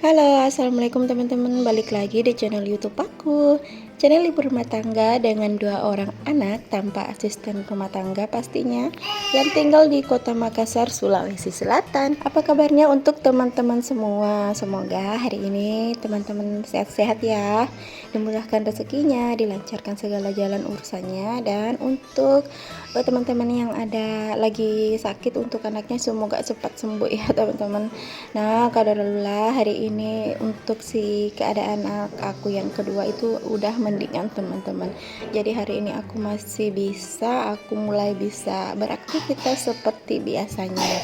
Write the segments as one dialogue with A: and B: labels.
A: Halo, assalamualaikum teman-teman. Balik lagi di channel YouTube aku. Channel ibu rumah tangga dengan 2 orang anak tanpa asisten rumah tangga pastinya, yang tinggal di Kota Makassar, Sulawesi Selatan. Apa kabarnya untuk teman-teman semua? Semoga hari ini teman-teman sehat-sehat ya, dimudahkan rezekinya, dilancarkan segala jalan urusannya, dan untuk teman-teman yang ada lagi sakit, untuk anaknya semoga cepat sembuh ya teman-teman. Nah, qadarullah hari ini untuk si keadaan anak aku yang kedua itu udah mendingan teman-teman. Jadi hari ini aku masih bisa, aku mulai bisa beraktivitas seperti biasanya.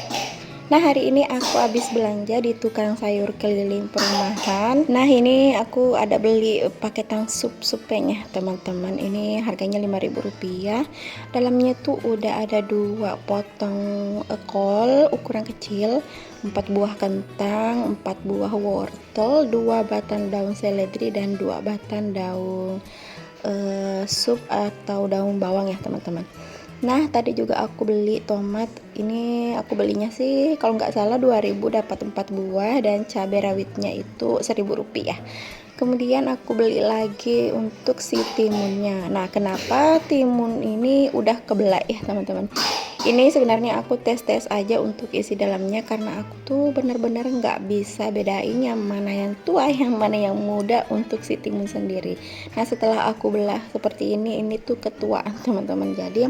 A: Nah, hari ini aku habis belanja di tukang sayur keliling perumahan. Nah, ini aku ada beli paketan supnya teman-teman. Ini harganya Rp5.000. Dalamnya tuh udah ada 2 potong kol ukuran kecil, 4 buah kentang, 4 buah wortel, 2 batang daun seledri, dan 2 batang daun sup atau daun bawang ya teman-teman. Nah, tadi juga aku beli tomat. Ini aku belinya sih kalau nggak salah 2.000 dapat 4 buah, dan cabai rawitnya itu Rp1.000. Kemudian aku beli lagi untuk si timunnya. Nah, kenapa timun ini udah kebelah ya teman-teman? Ini sebenarnya aku tes-tes aja untuk isi dalamnya, karena aku tuh bener-bener nggak bisa bedain yang mana yang tua, yang mana yang muda untuk si timun sendiri. Nah, setelah aku belah seperti ini tuh ketuaan teman-teman. Jadi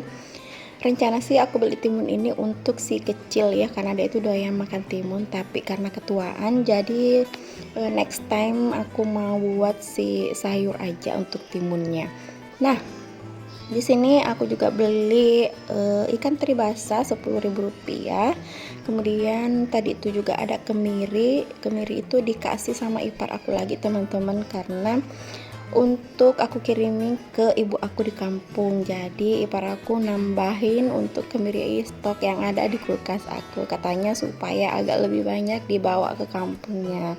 A: rencana sih aku beli timun ini untuk si kecil ya, karena dia itu doyan makan timun, tapi karena ketuaan jadi next time aku mau buat si sayur aja untuk timunnya. Nah, di sini aku juga beli ikan teri basah Rp10.000. Kemudian tadi itu juga ada kemiri. Kemiri itu dikasih sama ipar aku lagi teman-teman, karena untuk aku kirimin ke ibu aku di kampung. Jadi ipar aku nambahin untuk kemiri stok yang ada di kulkas aku, katanya supaya agak lebih banyak dibawa ke kampungnya.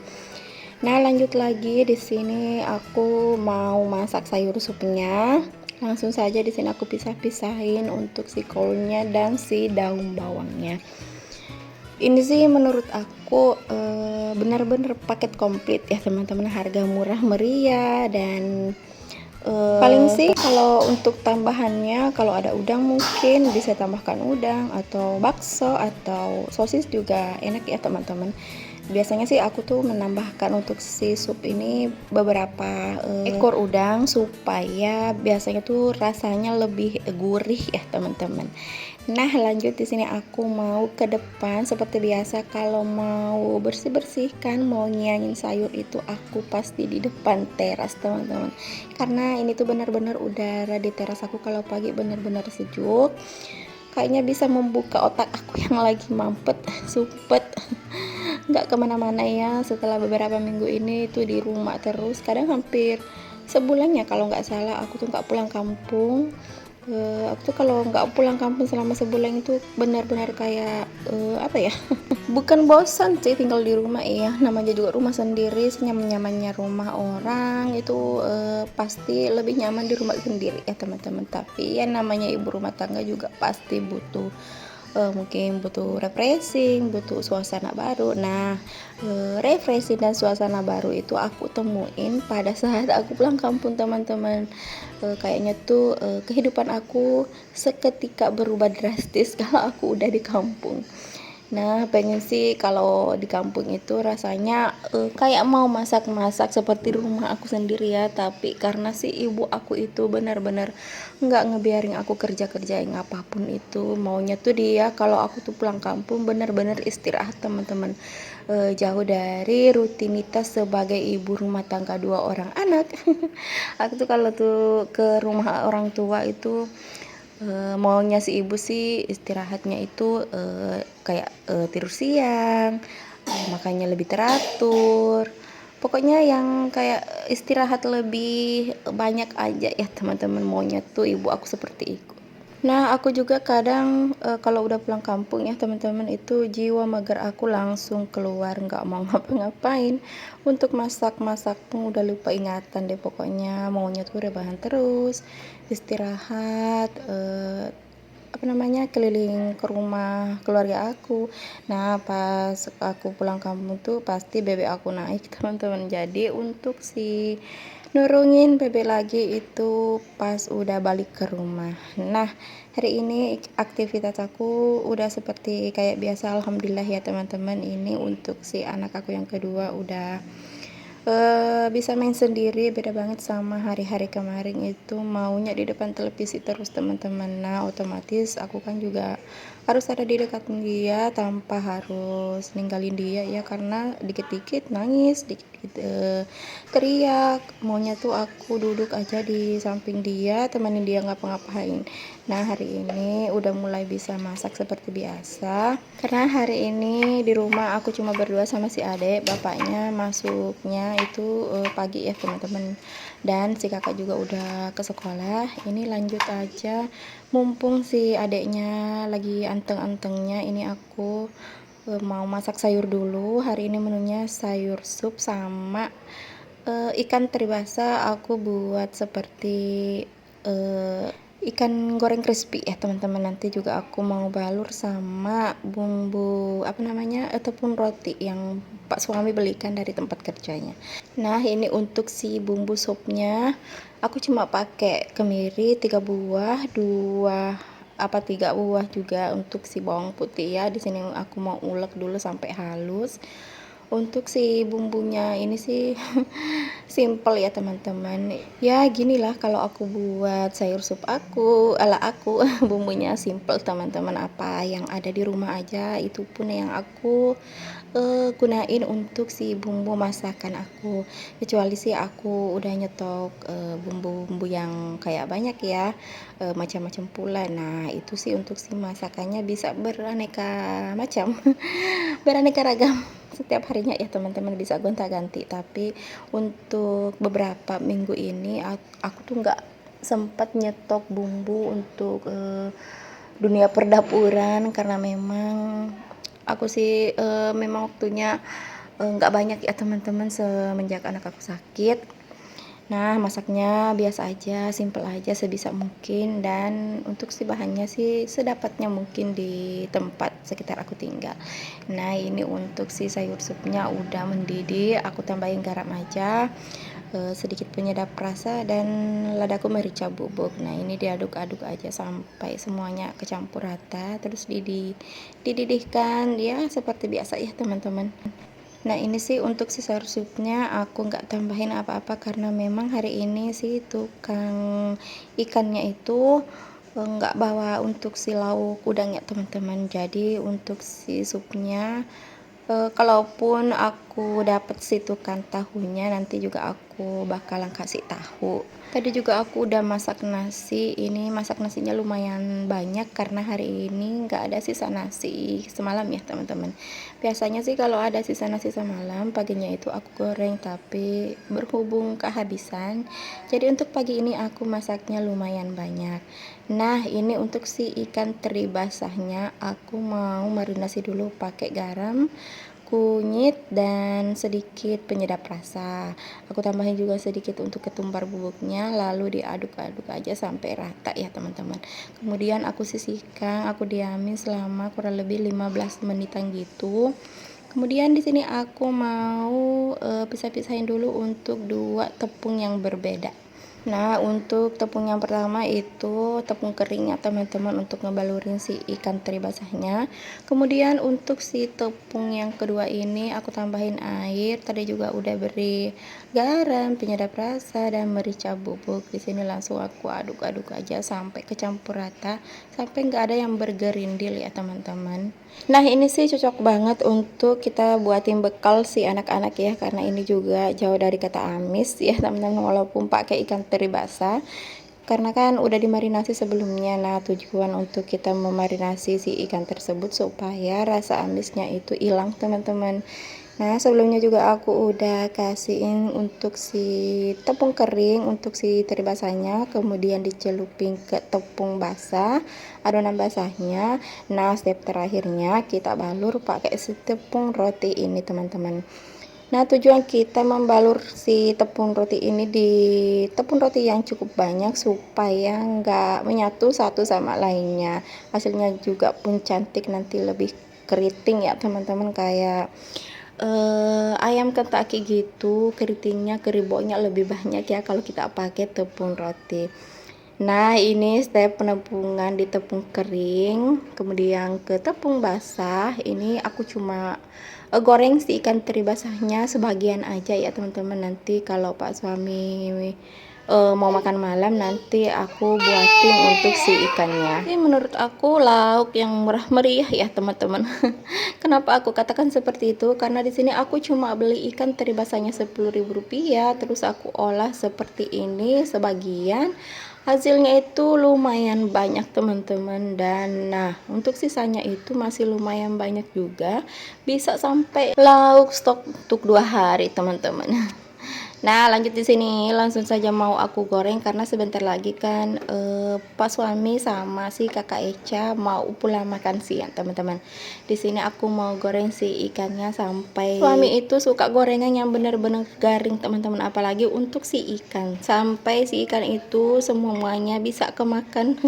A: Nah, lanjut lagi di sini aku mau masak sayur supnya. Langsung saja di sini aku pisah-pisahin untuk si kolnya dan si daun bawangnya. Ini sih menurut aku benar-benar paket komplit ya teman-teman, harga murah meriah. Dan paling sih kalau untuk tambahannya, kalau ada udang mungkin bisa tambahkan udang, atau bakso atau sosis juga enak ya teman-teman. Biasanya sih aku tuh menambahkan untuk si sup ini beberapa ekor udang, supaya biasanya tuh rasanya lebih gurih ya teman-teman. Nah, lanjut di sini aku mau ke depan seperti biasa. Kalau mau bersih-bersihkan, mau nyiangin sayur itu aku pasti di depan teras teman-teman, karena ini tuh benar-benar udara di teras aku kalau pagi benar-benar sejuk, kayaknya bisa membuka otak aku yang lagi mampet supet nggak kemana-mana ya. Setelah beberapa minggu ini tuh di rumah terus, kadang hampir sebulan ya kalau nggak salah aku tuh nggak pulang kampung. Aku tuh kalau nggak pulang kampung selama sebulan itu benar-benar kayak apa ya, bukan bosan sih tinggal di rumah ya, namanya juga rumah sendiri. Senyaman-nyamannya rumah orang itu pasti lebih nyaman di rumah sendiri ya teman-teman. Tapi ya namanya ibu rumah tangga juga pasti butuh mungkin butuh refreshing, butuh suasana baru. Nah, refreshing dan suasana baru itu aku temuin pada saat aku pulang kampung teman-teman. Kayaknya tuh kehidupan aku seketika berubah drastis kalau aku udah di kampung. Nah, pengen sih kalau di kampung itu rasanya kayak mau masak-masak seperti rumah aku sendiri ya, tapi karena si ibu aku itu benar-benar nggak ngebiarin aku kerja-kerjain apapun itu. Maunya tuh dia kalau aku tuh pulang kampung benar-benar istirahat teman-teman, jauh dari rutinitas sebagai ibu rumah tangga 2 orang anak. Aku tuh kalau tuh ke rumah orang tua itu maunya si ibu sih istirahatnya itu kayak tidur siang, makannya lebih teratur, pokoknya yang kayak istirahat lebih banyak aja ya teman-teman, maunya tuh ibu aku seperti itu. Nah, aku juga kadang kalau udah pulang kampung ya teman-teman, itu jiwa mager aku langsung keluar, nggak mau ngapa-ngapain. Untuk masak-masak pun udah lupa ingatan deh, pokoknya maunya tuh rebahan terus, istirahat, keliling ke rumah keluarga aku. Nah, pas aku pulang kampung tuh pasti bebek aku naik teman-teman. Jadi untuk nurungin bebek lagi itu pas udah balik ke rumah. Nah, hari ini aktivitas aku udah seperti kayak biasa, alhamdulillah ya teman-teman. Ini untuk anak aku yang kedua udah bisa main sendiri, beda banget sama hari-hari kemarin itu maunya di depan televisi terus teman-teman. Nah, otomatis aku kan juga harus ada di dekat dia tanpa harus ninggalin dia ya, karena dikit-dikit nangis, dikit-dikit teriak, maunya tuh aku duduk aja di samping dia, temenin dia ngapa-ngapain. Nah, hari ini udah mulai bisa masak seperti biasa, karena hari ini di rumah aku cuma berdua sama si adek, bapaknya masuknya itu pagi ya teman-teman, dan si kakak juga udah ke sekolah. Ini lanjut aja, mumpung si adeknya lagi anteng-antengnya, ini aku mau masak sayur dulu. Hari ini menunya sayur sup sama ikan teri basah. Aku buat seperti ikan goreng crispy ya teman-teman. Nanti juga aku mau balur sama bumbu tepung roti yang Pak suami belikan dari tempat kerjanya. Nah, ini untuk bumbu supnya aku cuma pakai kemiri 3 buah, 3 buah juga untuk bawang putih ya. Di sini aku mau ulek dulu sampai halus. Untuk bumbunya ini sih simple ya teman-teman. Ya ginilah kalau aku buat sayur sup aku, ala aku bumbunya simple teman-teman. Apa yang ada di rumah aja itu pun yang aku gunain untuk bumbu masakan aku. Kecuali sih aku udah nyetok bumbu-bumbu yang kayak banyak ya, macam-macam pula. Nah, itu sih untuk masakannya bisa beraneka macam beraneka ragam setiap harinya ya teman-teman, bisa gonta-ganti. Tapi untuk beberapa minggu ini aku tuh nggak sempat nyetok bumbu untuk dunia perdapuran, karena memang aku memang waktunya nggak banyak ya teman-teman semenjak anak aku sakit. Nah, masaknya biasa aja, simple aja sebisa mungkin, dan untuk bahannya sih sedapatnya mungkin di tempat sekitar aku tinggal. Nah, ini untuk sayur supnya udah mendidih, aku tambahin garam aja, sedikit penyedap rasa, dan ladaku merica bubuk. Nah, ini diaduk-aduk aja sampai semuanya kecampur rata, terus dididihkan ya seperti biasa ya teman-teman. Nah, ini sih untuk sayur supnya aku nggak tambahin apa-apa, karena memang hari ini tukang ikannya itu nggak bawa untuk lauk udang ya teman-teman. Jadi untuk supnya, kalaupun aku dapet tukang tahunya, nanti juga aku bakalan kasih tahu. Tadi juga aku udah masak nasi. Ini masak nasinya lumayan banyak karena hari ini nggak ada sisa nasi semalam ya teman-teman. Biasanya sih kalau ada sisa nasi semalam, paginya itu aku goreng, tapi berhubung kehabisan, jadi untuk pagi ini aku masaknya lumayan banyak. Nah, ini untuk ikan teri basahnya aku mau marinasi dulu pakai garam, kunyit, dan sedikit penyedap rasa. Aku tambahin juga sedikit untuk ketumbar bubuknya, lalu diaduk-aduk aja sampai rata ya teman-teman. Kemudian aku sisihkan, aku diamin selama kurang lebih 15 menitan gitu. Kemudian di sini aku mau pisah-pisahin dulu untuk 2 tepung yang berbeda. Nah, untuk tepung yang pertama itu tepung kering ya teman-teman, untuk ngebalurin ikan teri basahnya. Kemudian untuk tepung yang kedua ini aku tambahin air. Tadi juga udah beri garam, penyedap rasa, dan merica bubuk. Di sini langsung aku aduk-aduk aja sampai kecampur rata, sampai nggak ada yang bergerindil ya teman-teman. Nah, ini sih cocok banget untuk kita buatin bekal anak-anak ya, karena ini juga jauh dari kata amis ya teman-teman, walaupun pakai ikan teri basah, karena kan udah dimarinasi sebelumnya. Nah, tujuan untuk kita memarinasi ikan tersebut supaya rasa amisnya itu hilang teman-teman. Nah, sebelumnya juga aku udah kasihin untuk tepung kering untuk teri basahnya, kemudian dicelupin ke tepung basah, adonan basahnya. Nah, step terakhirnya kita balur pakai tepung roti ini teman-teman. Nah, tujuan kita membalur si tepung roti ini di tepung roti yang cukup banyak supaya nggak menyatu satu sama lainnya. Hasilnya juga pun cantik, nanti lebih keriting ya teman-teman, kayak ayam Kentucky gitu, keritingnya, keriboknya lebih banyak ya kalau kita pakai tepung roti. Nah, ini step penepungan di tepung kering, kemudian ke tepung basah. Ini aku cuma goreng si ikan teri basahnya sebagian aja ya teman-teman. Nanti kalau Pak suami mau makan malam, nanti aku buatin untuk si ikannya. Ini menurut aku lauk yang murah meriah ya teman-teman. Kenapa aku katakan seperti itu? Karena di sini aku cuma beli ikan teri basahnya Rp10.000, terus aku olah seperti ini sebagian. Hasilnya itu lumayan banyak teman-teman, dan nah untuk sisanya itu masih lumayan banyak juga, bisa sampai lauk stok untuk 2 hari teman-teman. Nah, lanjut di sini langsung saja mau aku goreng karena sebentar lagi kan Pak suami sama si Kakak Eca mau pulang makan siang, teman-teman. Di sini aku mau goreng si ikannya sampai suami itu suka gorengan yang benar-benar garing, teman-teman. Apalagi untuk si ikan, sampai si ikan itu semuanya bisa kemakan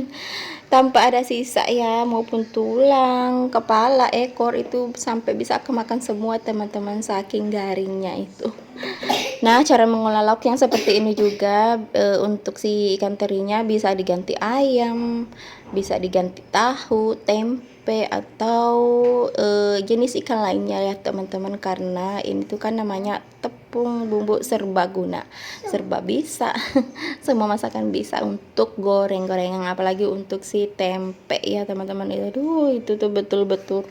A: tanpa ada sisa ya, maupun tulang, kepala, ekor itu sampai bisa kemakan semua teman-teman, saking garingnya itu. Nah, cara mengolah lauk yang seperti ini juga untuk si ikan terinya bisa diganti ayam, bisa diganti tahu, tempe, atau jenis ikan lainnya ya teman-teman, karena ini tuh kan namanya tepung bumbu serbaguna, serba bisa. Semua masakan bisa untuk goreng-gorengan, apalagi untuk si tempe ya teman-teman. Itu tuh betul-betul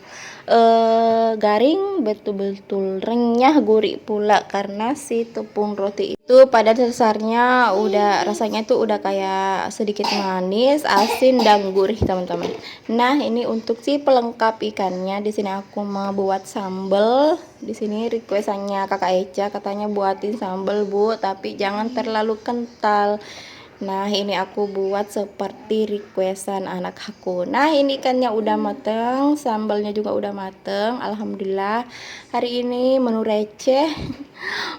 A: garing, betul-betul renyah, gurih pula, karena si tepung roti itu pada dasarnya udah rasanya itu udah kayak sedikit manis, asin, dan gurih teman-teman. Nah, ini untuk si pelengkap ikannya. Di sini aku mau buat sambal. Di sini requestannya Kakak Eca, katanya buatin sambal Bu, tapi jangan terlalu kental. Nah, ini aku buat seperti requestan anak aku. Nah, ini ikannya udah mateng, sambalnya juga udah mateng. Alhamdulillah, hari ini menu receh.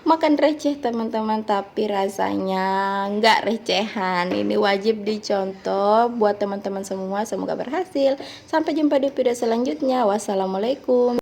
A: Makan receh teman-teman, tapi rasanya nggak recehan. Ini wajib dicontoh buat teman-teman semua. Semoga berhasil. Sampai jumpa di video selanjutnya. Wassalamualaikum.